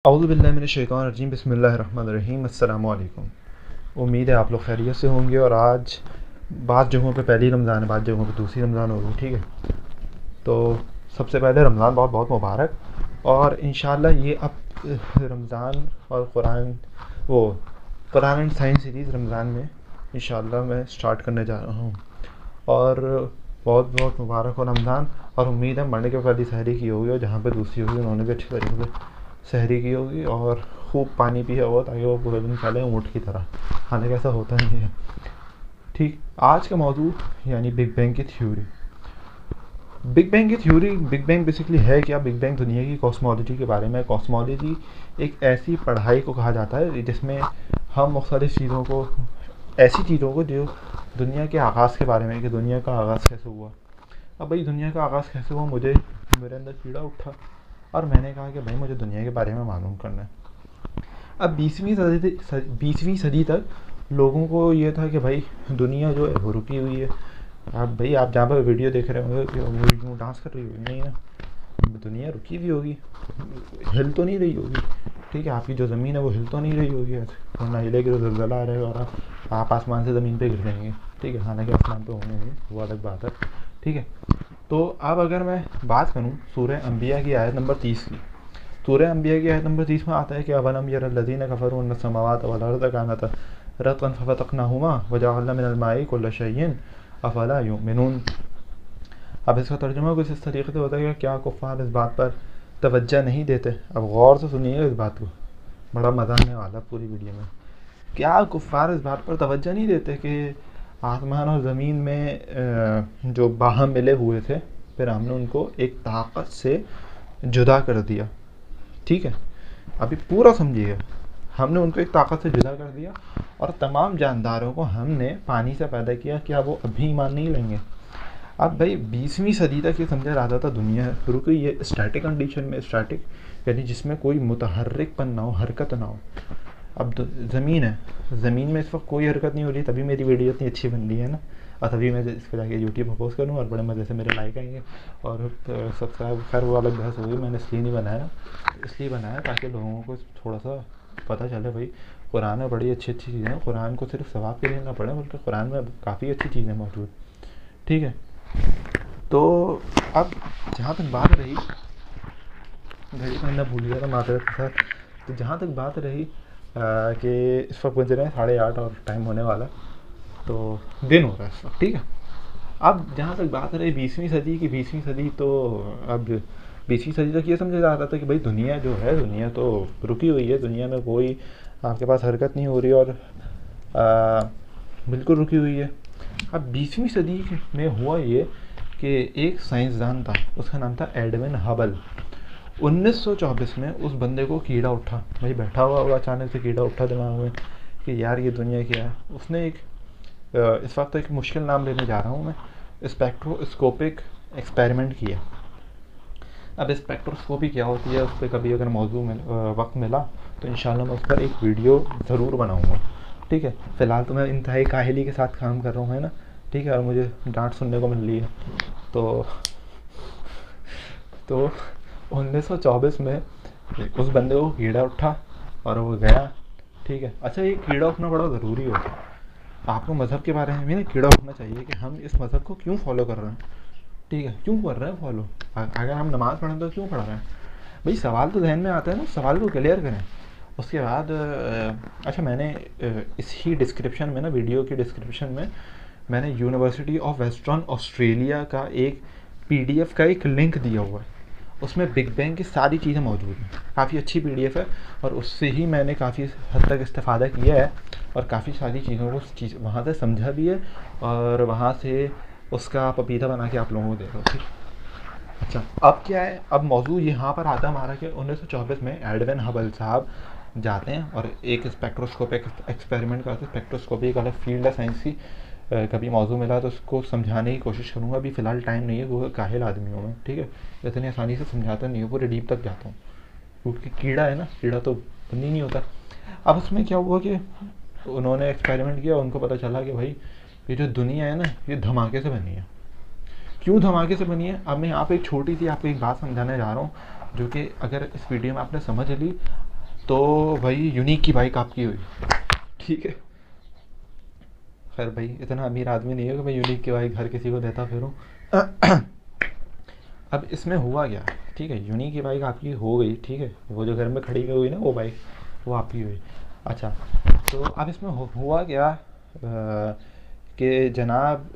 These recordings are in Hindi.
औज़ु बिल्लाहि मिनश शैतानिर रजीम बिस्मिल्लाहिर रहमानिर रहीम। अस्सलामु अलैकुम। उम्मीद है आप लोग खैरियत से होंगे। और आज बाज़ जगहों पे पहली रमज़ान है, बाज़ जगहों पे दूसरी रमज़ान होगी। ठीक है, तो सबसे पहले रमज़ान बहुत बहुत मुबारक। और इंशाअल्लाह ये अब रमज़ान और Quran and science series Ramzan में इंशाअल्लाह मैं स्टार्ट करने जा रहा हूँ। और बहुत बहुत मुबारक हो रमज़ान। और उम्मीद है मंडे के पहली सहरी की होगी और जहाँ पे दूसरी होगी उन्होंने भी अच्छी तरीके से सहरी की होगी और खूब पानी पिया होगा ताकि वो पूरे दिन चले ऊँट की तरह। हालांकि ऐसा होता नहीं है। ठीक, आज का मौजू यानी बिग बैंग की थ्योरी। बिग बैंग बेसिकली है क्या? बिग बैंग दुनिया की कॉस्मोलॉजी के बारे में। कॉस्मोलॉजी एक ऐसी पढ़ाई को कहा जाता है जिसमें हम मुख्तलिफ़ चीज़ों को, ऐसी चीज़ों को जो दुनिया के आगाज़ के बारे में, कि दुनिया का आगाज़ कैसे हुआ। अब भाई दुनिया का आगाज़ कैसे हुआ, मेरे अंदर कीड़ा उठा और मैंने कहा कि भाई मुझे दुनिया के बारे में मालूम करना है। अब 20वीं सदी तक लोगों को ये था कि भाई दुनिया जो है वो रुकी हुई है। अब भाई आप जहाँ पर वीडियो देख रहे होंगे कि वो यूँ डांस कर रही होगी, नहीं ना, दुनिया रुकी हुई होगी, हिल तो नहीं रही होगी। ठीक है, आपकी जो ज़मीन है वो हिल तो नहीं रही होगी ऐसे, वरना हिलेगी तो ज़लज़ला आ रहेगा और आप आसमान से ज़मीन पे गिर जाएंगे। ठीक है, हालांकि आसमान पे होंगे वो अलग बात है। ठीक है, तो अब अगर मैं बात करूँ सूरह अंबिया की आयत नंबर 30 की। सूरह अंबिया की आयत नंबर 30 में आता है कि अवलम यरल्लज़ीना कफ़रू अन्न समावात वल अर्ज़ कानता रतक़न फ़फ़तक़नाहुमा वजअलना मिनल माई कुल्ल शैइन अफ़ला युमिनून। अब इसका तर्जुमा कुछ इस तरीके से होता है कि क्या कुफ़ार इस बात पर तवज्जो नहीं देते। अब गौर से सुनिएगा इस बात को, बड़ा मज़ा आने वाला पूरी वीडियो में। क्या कुफ़ार इस बात पर तवज्जो नहीं देते कि आसमान और ज़मीन में जो बाहम मिले हुए थे, फिर हमने उनको एक ताकत से जुदा कर दिया। ठीक है, अभी पूरा समझिएगा। हमने उनको एक ताकत से जुदा कर दिया और तमाम जानदारों को हमने पानी से पैदा किया। क्या वो अभी ईमान नहीं लेंगे? अब भाई 20वीं सदी तक ये समझा जाता था दुनिया रुकी ये स्टैटिक कंडीशन में, स्टैटिक यानी जिसमें कोई मुतहर्रिकपन ना हो, हरकत ना हो। अब ज़मीन है, ज़मीन में इस वक्त कोई हरकत नहीं हो रही, तभी मेरी वीडियो इतनी अच्छी बन रही है ना। और तभी मैं इस पर जाके यूट्यूब पर पोस्ट करूँ और बड़े मज़े से मेरे लाइक आएंगे और सब्सक्राइब। खैर वो अलग बहस होगी, मैंने इसलिए नहीं बनाया, इसलिए बनाया ताकि लोगों को थोड़ा सा पता चले भाई कुरान में बड़ी अच्छी अच्छी चीज़ें हैं। कुरान को सिर्फ सवाब के लिए ना पढ़ें, बल्कि कुरान में काफ़ी अच्छी चीज़ें मौजूद। ठीक है, तो अब जहाँ तक बात रही, घड़ी पहनना भूल गया था माजरत के साथ। तो जहाँ तक बात रही कि इस वक्त बज रहे हैं 8:30 और टाइम होने वाला, तो दिन हो रहा है इस वक्त। ठीक है, अब जहाँ तक बात रही 20वीं सदी की, 20वीं सदी तो अब 20वीं सदी तक ये समझा जा रहा था कि भाई दुनिया जो है, दुनिया तो रुकी हुई है, दुनिया में कोई आपके पास हरकत नहीं हो रही और बिल्कुल रुकी हुई है। अब 20वीं सदी में हुआ ये कि एक साइंसदान था, उसका नाम था एडविन हबल। 1924 में उस बंदे को कीड़ा उठा। भाई बैठा हुआ अचानक से कीड़ा उठा दिमाग में कि यार ये दुनिया क्या है। उसने एक इस वक्त एक मुश्किल नाम लेने जा रहा हूँ मैं, स्पेक्ट्रोस्कोपिक एक्सपेरिमेंट किया। अब स्पेक्ट्रोस्कोपी क्या होती है उस पर कभी अगर वक्त मिला तो इंशाल्लाह मैं उस पर एक वीडियो ज़रूर बनाऊँगा। ठीक है, फ़िलहाल तो मैं इंतहाई काहली के साथ काम कर रहा हूँ, है ना। ठीक है, और मुझे डांट सुनने को मिल रही है। तो 1924 में उस बंदे को कीड़ा उठा और वो गया। ठीक है, अच्छा ये कीड़ा उठना बड़ा ज़रूरी होता है। आपको मज़हब के बारे में भी ना कीड़ा उठना चाहिए कि हम इस मज़हब को क्यों फॉलो कर रहे हैं। ठीक है, क्यों कर रहे हैं फॉलो? अगर हम नमाज़ पढ़ें तो क्यों पढ़ रहे हैं? भाई सवाल तो जहन में आता है ना, सवाल को क्लियर करें। उसके बाद अच्छा मैंने इसी डिस्क्रिप्शन में ना, वीडियो की डिस्क्रिप्शन में मैंने यूनिवर्सिटी ऑफ वेस्टर्न ऑस्ट्रेलिया का एक PDF का एक लिंक दिया हुआ है। उसमें बिग बैंग की सारी चीज़ें मौजूद हैं। काफ़ी अच्छी PDF है और उससे ही मैंने काफ़ी हद तक इस्तेफ़ादा किया है और काफ़ी सारी चीज़ों को वहाँ से समझा भी है और वहाँ से उसका पपीता बना के आप लोगों को दे रहा हूँ। ठीक, अच्छा अब क्या है, अब मौजू यहाँ पर आता है हमारा कि 1924 में एडविन हबल साहब जाते हैं और एक स्पेक्ट्रोस्कोपिक एक्सपेरिमेंट करते हैं। स्पेक्ट्रोस्कोपी एक अलग फील्ड है साइंस की। कभी मौजू मिला तो उसको समझाने की कोशिश करूँगा। अभी फ़िलहाल टाइम नहीं है क्योंकि काहिल आदमी हूँ मैं। ठीक है, इतनी आसानी से समझाता नहीं हूँ, पूरे डीप तक जाता हूँ क्योंकि कीड़ा है ना, कीड़ा तो बंद ही नहीं होता। अब उसमें क्या हुआ कि उन्होंने एक्सपेरिमेंट किया, उनको पता चला कि भाई ये जो दुनिया है ना, ये धमाके से बनी है। क्यों धमाके से बनी है? अब मैं यहाँ पे एक छोटी सी आपको एक बात समझाने जा रहा हूँ जो कि अगर इस वीडियो में आपने समझ ली तो भाई यूनिक की बाइक आपकी हुई, ठीक है। खैर भाई इतना अमीर आदमी नहीं है कि भाई यूनिक की बाइक हर किसी को देता फिरूँ। अब इसमें हुआ क्या, ठीक है, यूनिक की बाइक आपकी हो गई, ठीक है, वो जो घर में खड़ी हुई ना वो बाइक, वो आपकी हुई। अच्छा, तो अब इसमें हुआ क्या कि जनाब,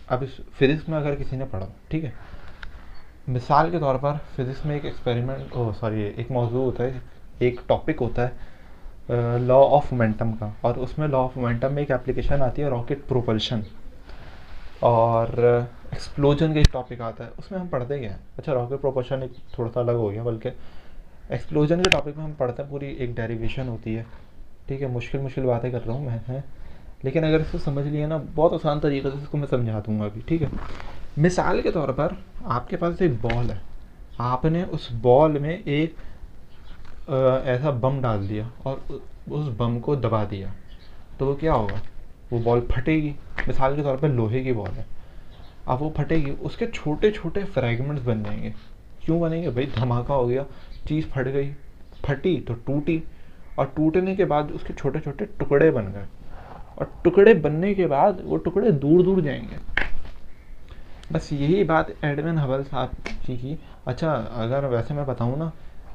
अब इस फिज़िक्स में अगर किसी ने पढ़ा, ठीक है, मिसाल के तौर पर फिज़िक्स में एक एक्सपेरिमेंट, ओ सॉरी, एक मौजू होता है, एक टॉपिक होता है लॉ ऑफ मोमेंटम का, और उसमें लॉ ऑफ मोमेंटम में एक एप्लीकेशन आती है रॉकेट प्रोपल्शन, और एक्सप्लोजन का एक टॉपिक आता है, उसमें हम पढ़ते क्या है। अच्छा, रॉकेट प्रोपल्शन एक थोड़ा सा अलग हो गया, बल्कि एक्सप्लोजन के टॉपिक में हम पढ़ते हैं, पूरी एक डेरिवेशन होती है, ठीक है। मुश्किल मुश्किल बातें कर रहा हूँ मैं, है, लेकिन अगर इसको समझ लिया ना बहुत आसान तरीके से, इसको मैं समझा दूंगा अभी, ठीक है। मिसाल के तौर पर आपके पास एक बॉल है, आपने उस बॉल में एक ऐसा बम डाल दिया और उस बम को दबा दिया, तो वो क्या होगा, वो बॉल फटेगी। मिसाल के तौर पर लोहे की बॉल है, अब वो फटेगी, उसके छोटे छोटे फ्रैगमेंट्स बन जाएंगे। क्यों बनेंगे भाई, धमाका हो गया, चीज़ फट गई, फटी तो टूटी, और टूटने के बाद उसके छोटे छोटे टुकड़े बन गए, और टुकड़े बनने के बाद वो टुकड़े दूर दूर जाएंगे। बस यही बात एडविन हबल साहब की। अच्छा, अगर वैसे मैं बताऊँ ना,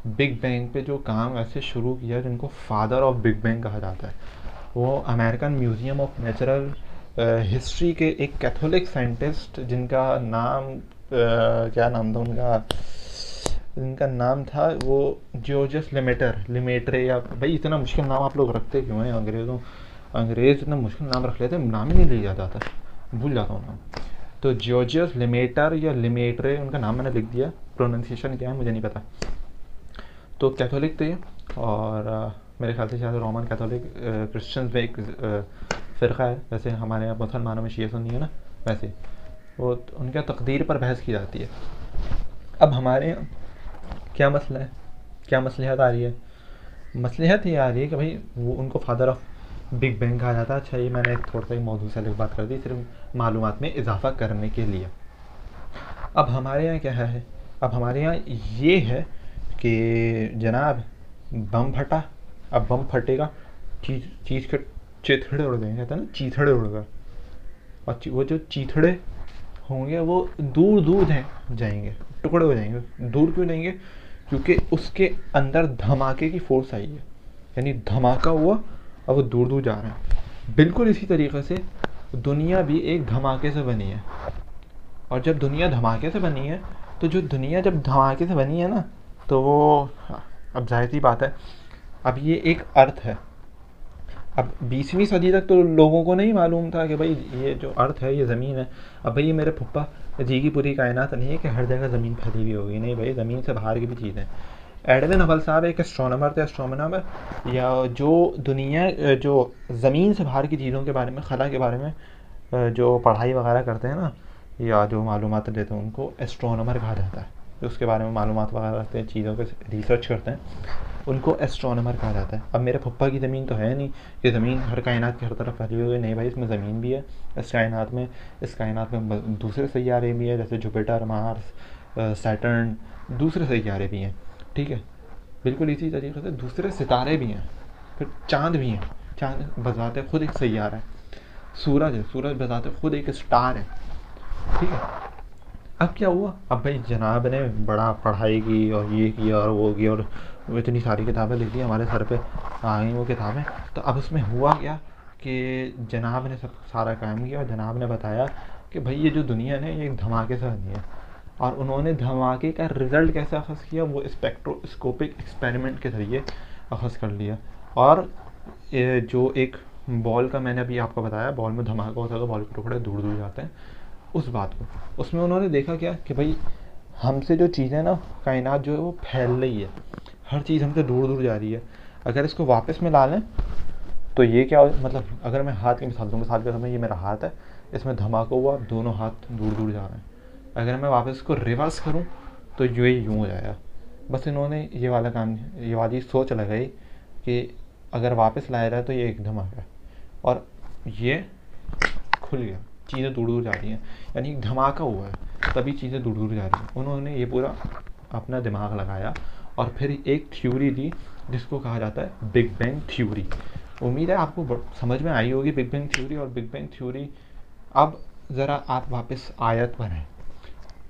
बिग बैंग पे जो काम वैसे शुरू किया, जिनको फादर ऑफ बिग बैंग कहा जाता है, वो American museum of natural history के एक कैथोलिक साइंटिस्ट, जिनका नाम क्या नाम था उनका, जिनका नाम था वो जॉर्जस लिमेटरे, या भाई इतना मुश्किल नाम आप लोग रखते क्यों हैं, अंग्रेज़ इतना मुश्किल नाम रख लेते हैं, नाम ही नहीं लिया जाता, भूल जाता हूँ नाम। तो जॉर्जियस लिमेटर या लिमेटरे उनका नाम मैंने लिख दिया, प्रोनाउंसिएशन क्या है मुझे नहीं पता। तो कैथोलिक थे, और मेरे ख्याल से शायद रोमन कैथोलिक क्रिश्चियंस में एक फ़िरक़ा है, जैसे हमारे यहाँ मुसलमानों में शिया सुन्नी है ना, वैसे वो उनके तकदीर पर बहस की जाती है। अब हमारे यहाँ क्या मसला है, क्या मसलहत आ रही है, मसलहत ये आ रही है कि भाई वो उनको फादर ऑफ बिग बैंग कहा जाता है। अच्छा, ये मैंने थोड़ा सा ही मौजूद से अलग बात कर दी, सिर्फ मालूमात में इजाफा करने के लिए। अब हमारे यहाँ क्या है, अब हमारे यहाँ ये है कि जनाब बम फटा, अब बम फटेगा, चीज़ के चिथड़े उड़ गए, कहते हैं ना, चीथड़े उड़ गए, और वो जो चीथड़े होंगे वो दूर दूर जाएंगे, टुकड़े हो जाएंगे। दूर क्यों जाएंगे, क्योंकि उसके अंदर धमाके की फोर्स आई है, यानी धमाका हुआ, अब वो दूर दूर जा रहे हैं। बिल्कुल इसी तरीके से दुनिया भी एक धमाके से बनी है, और जब दुनिया धमाके से बनी है, तो जो दुनिया जब धमाके से बनी है ना, तो वो, अब जाहिर सी बात है, अब ये एक अर्थ है। अब 20वीं सदी तक तो लोगों को नहीं मालूम था कि भाई ये जो अर्थ है ये ज़मीन है। अब भाई ये मेरे फुप्पा जी की पूरी कायनात नहीं है कि हर जगह ज़मीन फैली हुई होगी, नहीं भाई, ज़मीन से बाहर की भी चीज़ें। एडविन हबल साहब एक एस्ट्रोनॉमर थे, एस्ट्रोनॉमर या जो दुनिया, जो ज़मीन से बाहर की चीज़ों के बारे में, खला के बारे में जो पढ़ाई वगैरह करते हैं ना, या जो मालूमात देते हैं, उनको एस्ट्रोनॉमर कहा जाता है। जो उसके बारे में मालूमात वगैरह रखते हैं, चीज़ों पे रिसर्च करते हैं, उनको एस्ट्रोनॉमर कहा जाता है। अब मेरे पप्पा की ज़मीन तो है नहीं, ये ज़मीन हर कायनात की हर तरफ फैली हुई है, नहीं भाई, इसमें ज़मीन भी है, इस कायनात में दूसरे सैयारे भी हैं, जैसे जुपिटर, मार्स, सैटर्न, दूसरे सैयारे भी हैं, ठीक है। बिल्कुल इसी तरीके से दूसरे सितारे भी हैं, फिर चाँद भी हैं, चाँद बजाते खुद एक सैयारा है, सूरज है, सूरज बजाते खुद एक स्टार है, ठीक है। अब क्या हुआ, अब भाई जनाब ने बड़ा पढ़ाई की और ये किया और वो किया, और वो इतनी सारी किताबें लिख दी, हमारे सर पे आ गई वो किताबें। तो अब उसमें हुआ क्या कि जनाब ने सब सारा काम किया, और जनाब ने बताया कि भाई ये जो दुनिया है ये एक धमाके से बनी है, और उन्होंने धमाके का रिज़ल्ट कैसे अखज़ किया, वो स्पेक्ट्रोस्कोपिक एक्सपेरिमेंट के ज़रिए अखज़ कर लिया। और जो एक बॉल का मैंने अभी आपको बताया, बॉल में धमाका होता है तो बॉल के टुकड़े दूर दूर जाते हैं, उस बात को, उसमें उन्होंने देखा क्या कि भाई हमसे जो चीज़ें ना, कायनात जो है वो फैल रही है, हर चीज़ हमसे दूर दूर जा रही है। अगर इसको वापस में ला लें तो ये क्या, मतलब अगर मैं हाथ की मिसाल दूँ, मिसाल के समय ये मेरा हाथ है, इसमें धमाका हुआ, दोनों हाथ दूर दूर जा रहे हैं, अगर मैं वापस इसको रिवर्स करूँ तो यूँ हो जाएगा। बस इन्होंने ये वाला काम, ये वाली सोच लगाई कि अगर वापस लाया जाए तो ये एक धमाका है, और ये खुल गया, चीज़ें दूर दूर जा रही हैं, यानी धमाका हुआ है तभी चीज़ें दूर दूर जा रही हैं। उन्होंने ये पूरा अपना दिमाग लगाया और फिर एक थ्योरी दी जिसको कहा जाता है बिग बैंग थ्योरी। उम्मीद है आपको समझ में आई होगी बिग बैंग थ्योरी। और बिग बैंग थ्योरी, अब ज़रा आप वापस आयत पर हैं,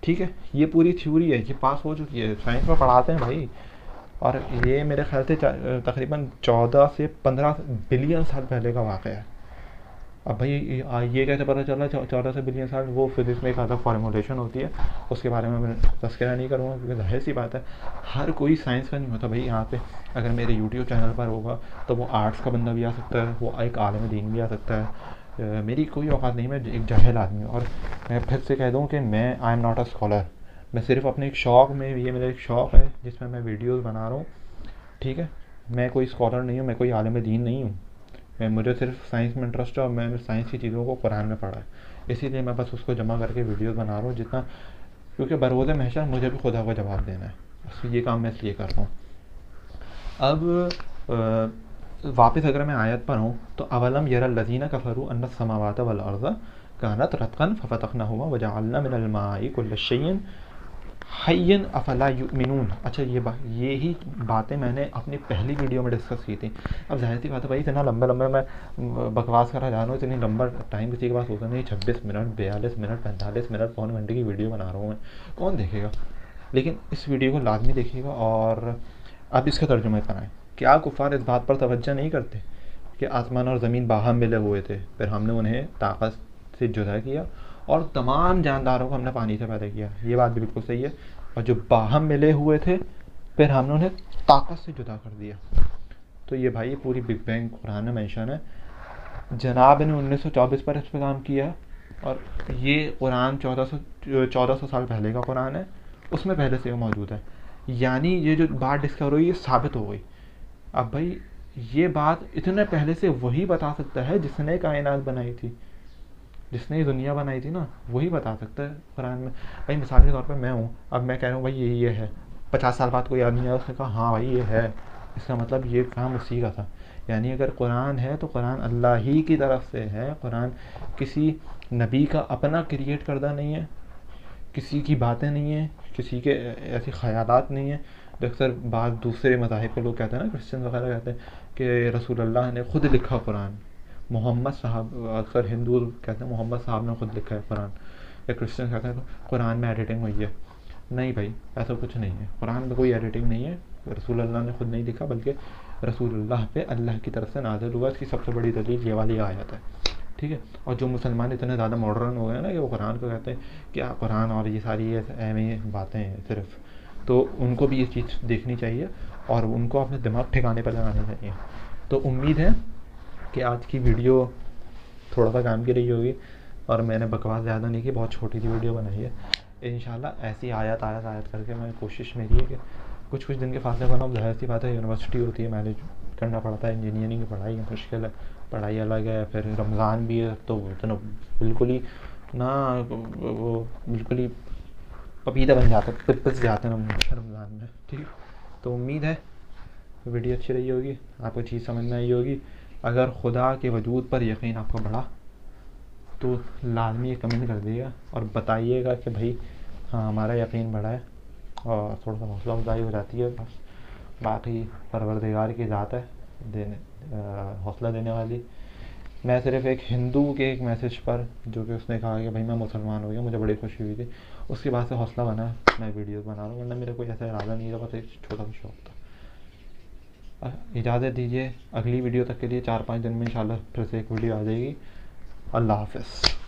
ठीक है। ये पूरी थ्योरी है, ये पास हो चुकी है, साइंस में पढ़ाते हैं भाई। और ये मेरे ख्याल से तकरीबन 14 से 15 बिलियन साल पहले का वाक़या है। अब भाई ये कैसे पता चला 14 से बिलियन साल? वो फिजिक्स में एक अलग फार्मूलेशन होती है, उसके बारे में मैं तस्करा नहीं करूँगा, क्योंकि जाहिर सी बात है हर कोई साइंस का नहीं होता भाई। यहाँ पे अगर मेरे यूट्यूब चैनल पर होगा तो वो आर्ट्स का बंदा भी आ सकता है, वो एक आलिम दीन भी आ सकता है। मेरी कोई औकात नहीं, मैं एक जाहिल आदमी हूँ। और मैं फिर से कह दूँ कि मैं I am not a scholar. मैं सिर्फ अपने एक शौक़ में, ये मेरा एक शौक़ है जिसमें मैं वीडियोज़ बना रहा हूँ, ठीक है। मैं कोई स्कॉलर नहीं हूँ, मैं कोई आलिम दीन नहीं हूँ। मुझे सिर्फ साइंस में इंटरेस्ट है और मैंने साइंस की चीज़ों को कुरान में पढ़ा है, इसीलिए मैं बस उसको जमा करके वीडियोस बना रहा हूँ जितना, क्योंकि बरोज़ महशर मुझे भी खुदा को जवाब देना है, बस ये काम मैं इसलिए कर रहा हूँ। अब वापस अगर मैं आयत पर हूँ तो अवलम यरल लज़ीना कफ़रू अन्ना समावात वल अर्ज़ कानत रत्क़न फ़फ़तक़नाहुमा वजअलना मिनल माइ कुल्ल शैइन हय्यन अफला युमिनून। अच्छा, ये ही बातें मैंने अपनी पहली वीडियो में डिस्कस की थी। अब जाहिर सी बात है भाई, इतना लंबा मैं बकवास करा जा रहा हूँ, इतनी लंबा टाइम किसी के पास होता नहीं। 26 मिनट, 42 मिनट, 45 मिनट, पौने घंटे की वीडियो बना रहा हूँ मैं, कौन देखेगा? लेकिन इस वीडियो को लाजमी देखिएगा। और अब इसका तर्जुमा इतना है, क्या कुफ़ार इस बात पर तवज्जो नहीं करते कि आसमान और ज़मीन बाहम मिले हुए थे, फिर हमने उन्हें ताकत से जुदा किया और तमाम जानदारों को हमने पानी से पैदा किया। ये बात भी बिल्कुल सही है। और जो बाहम मिले हुए थे फिर हमने उन्हें ताकत से जुदा कर दिया। तो ये भाई पूरी बिग बैंग कुरान में मेंशन है। जनाब ने 1924 पर इस पर काम किया और ये कुरान 1400 साल पहले का कुरान है, उसमें पहले से मौजूद है। यानी ये जो बात डिस्कवर हुई ये साबित हो गई। अब भाई ये बात इतने पहले से वही बता सकता है जिसने कायनात बनाई थी, जिसने ये दुनिया बनाई थी ना, वही बता सकता है कुरान में। भाई मिसाल के तौर पर मैं हूँ, अब मैं कह रहा हूँ भाई ये है, 50 साल बाद कोई आदमी आया उसने कहा हाँ भाई ये है, इसका मतलब ये काम उसी का था। यानी अगर कुरान है तो कुरान अल्लाह ही की तरफ से है। कुरान किसी नबी का अपना क्रिएट करदा नहीं है, किसी की बातें नहीं है, किसी के ऐसे ख्यालात नहीं है जो अक्सर बात दूसरे मज़ाहिब के लोग कहते हैं ना, क्रिश्चियन वगैरह कहते हैं कि रसूल अल्लाह ने खुद लिखा कुरान, मोहम्मद साहब, अक्सर हिंदू कहते हैं मोहम्मद साहब ने खुद लिखा है कुरान, या क्रिश्चियन कहते हैं कुरान में एडिटिंग हुई है। नहीं भाई, ऐसा कुछ नहीं है, कुरान में कोई एडिटिंग नहीं है, रसूल अल्लाह ने खुद नहीं लिखा, बल्कि रसूल अल्लाह पे अल्लाह की तरफ से नाज़िल हुआ। इसकी सबसे बड़ी दलील ये वाली आयत है, ठीक है। और जो मुसलमान इतने ज़्यादा मॉडर्न हो गए ना कि वो कुरान को कहते हैं क्या कुरान और ये सारी ये बातें हैं सिर्फ, तो उनको भी ये चीज़ देखनी चाहिए और उनको अपने दिमाग ठिकाने पर लगाने चाहिए। तो उम्मीद है कि आज की वीडियो थोड़ा सा काम की रही होगी और मैंने बकवास ज़्यादा नहीं की, बहुत छोटी सी वीडियो बनाई है। इंशाल्लाह ऐसी आयत करके मैं, कोशिश मेरी है कि कुछ दिन के फासले बनाऊँ। जाहिर सी बात है यूनिवर्सिटी होती है, मैनेज करना पड़ता है, इंजीनियरिंग की पढ़ाई मुश्किल है, पढ़ाई अलग है, फिर रमज़ान भी है, तो इतना बिल्कुल ही ना वो बिल्कुल ही पपीता बन जाता है, पिस जाते हैं रमज़ान में, ठीक। तो उम्मीद है वीडियो अच्छी रही होगी, आपको चीज़ समझ में आई होगी। अगर खुदा के वजूद पर यकीन आपको बढ़ा तो लाजमी कमेंट कर दीजिएगा और बताइएगा कि भाई हाँ हमारा यकीन बढ़ा है, और थोड़ा सा हौसला अफजाई हो जाती है। बस बाकी परवरदिगार की ज़ात है हौसला देने वाली। मैं सिर्फ एक हिंदू के एक मैसेज पर, जो कि उसने कहा कि भाई मैं मुसलमान हो गया, मुझे बड़ी खुशी हुई थी, उसके बाद से हौसला बना मैं वीडियोस बना रहा हूँ, वरना मेरा कोई ऐसा इरादा नहीं था, बस एक छोटा सा शौक़ था। इजाज़त दीजिए, अगली वीडियो तक के लिए 4-5 दिन में इंशाल्लाह फिर से एक वीडियो आ जाएगी। अल्लाह हाफ़िज़।